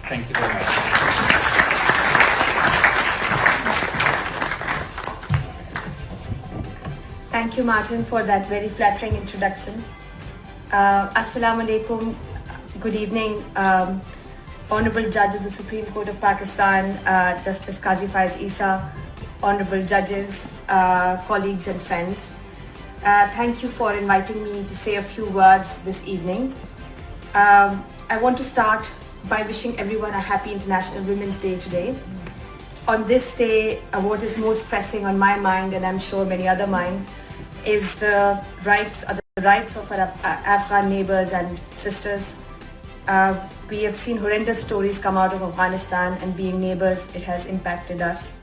Thank you very much. Thank you, Martin, for that very flattering introduction. Assalamu alaikum. Good evening, Honorable Judge of the Supreme Court of Pakistan, Justice Qazi Faiz Isa, Honorable Judges, colleagues and friends. Thank you for inviting me to say a few words this evening. I want to start by wishing everyone a happy International Women's Day today. On this day, what is most pressing on my mind, and I'm sure many other minds, is the rights of our Afghan neighbors and sisters. We have seen horrendous stories come out of Afghanistan, and being neighbors, it has impacted us.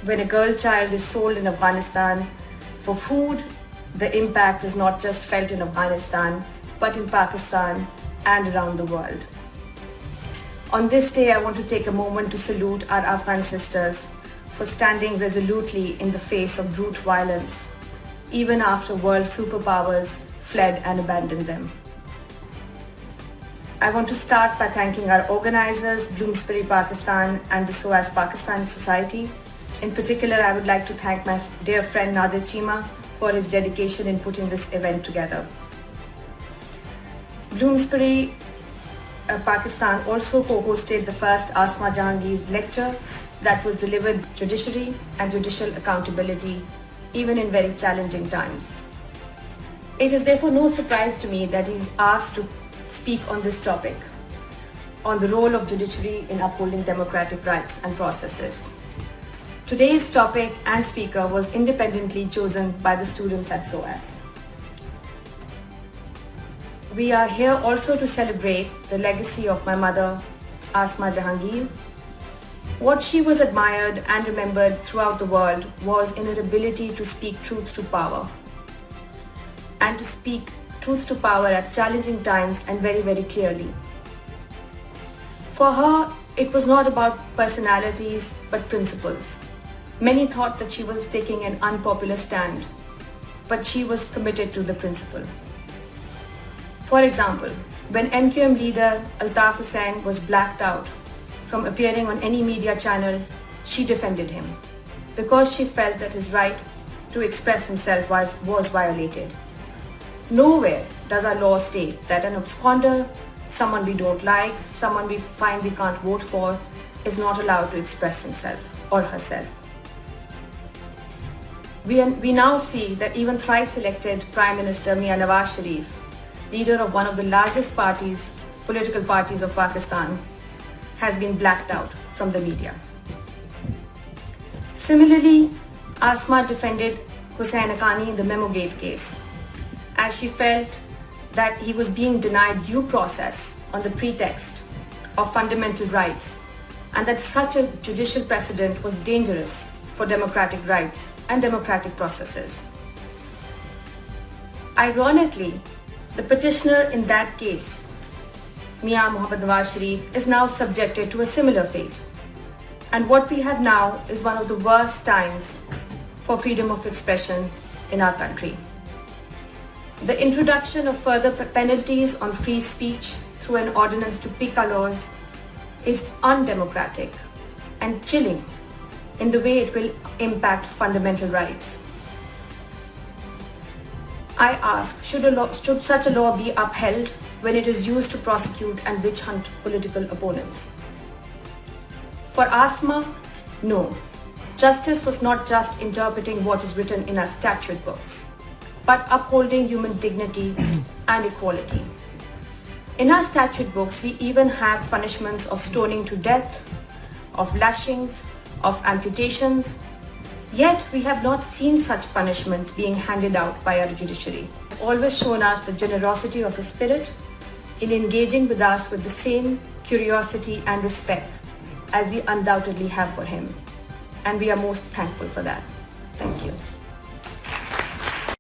When a girl child is sold in Afghanistan for food, the impact is not just felt in Afghanistan, but in Pakistan and around the world. On this day, I want to take a moment to salute our Afghan sisters for standing resolutely in the face of brute violence, even after world superpowers fled and abandoned them. I want to start by thanking our organizers, Bloomsbury Pakistan and the SOAS Pakistan Society. In particular, I would like to thank my dear friend Nadir Chima for his dedication in putting this event together. Bloomsbury Pakistan also co-hosted the first Asma Jahangir lecture that was delivered judiciary and judicial accountability, even in very challenging times. It is therefore no surprise to me that he's asked to speak on this topic, on the role of judiciary in upholding democratic rights and processes. Today's topic and speaker was independently chosen by the students at SOAS. We are here also to celebrate the legacy of my mother, Asma Jahangir. What she was admired and remembered throughout the world was in her ability to speak truth to power, and to speak truth to power at challenging times and very, very clearly. For her, it was not about personalities, but principles. Many thought that she was taking an unpopular stand, but she was committed to the principle. For example, when MQM leader Altaf was blacked out from appearing on any media channel, she defended him because she felt that his right to express himself was violated. Nowhere does our law state that an absconder, someone we don't like, someone we find we can't vote for, is not allowed to express himself or herself. We now see that even thrice elected Prime Minister Nawaz Sharif, leader of one of the largest political parties of Pakistan, has been blacked out from the media. Similarly, Asma defended Hussain Haqqani in the Memogate case, as she felt that he was being denied due process on the pretext of fundamental rights, and that such a judicial precedent was dangerous for democratic rights and democratic processes. Ironically, the petitioner in that case, Mian Mohammad Nawaz Sharif, is now subjected to a similar fate. And what we have now is one of the worst times for freedom of expression in our country. The introduction of further penalties on free speech through an ordinance to PECA laws is undemocratic and chilling in the way it will impact fundamental rights. I ask, should such a law be upheld when it is used to prosecute and witch hunt political opponents? For Asma, no. Justice was not just interpreting what is written in our statute books, but upholding human dignity and equality. In our statute books, we even have punishments of stoning to death, of lashings, of amputations. Yet we have not seen such punishments being handed out by our judiciary. It's always shown us the generosity of his spirit in engaging with us with the same curiosity and respect as we undoubtedly have for him. And we are most thankful for that.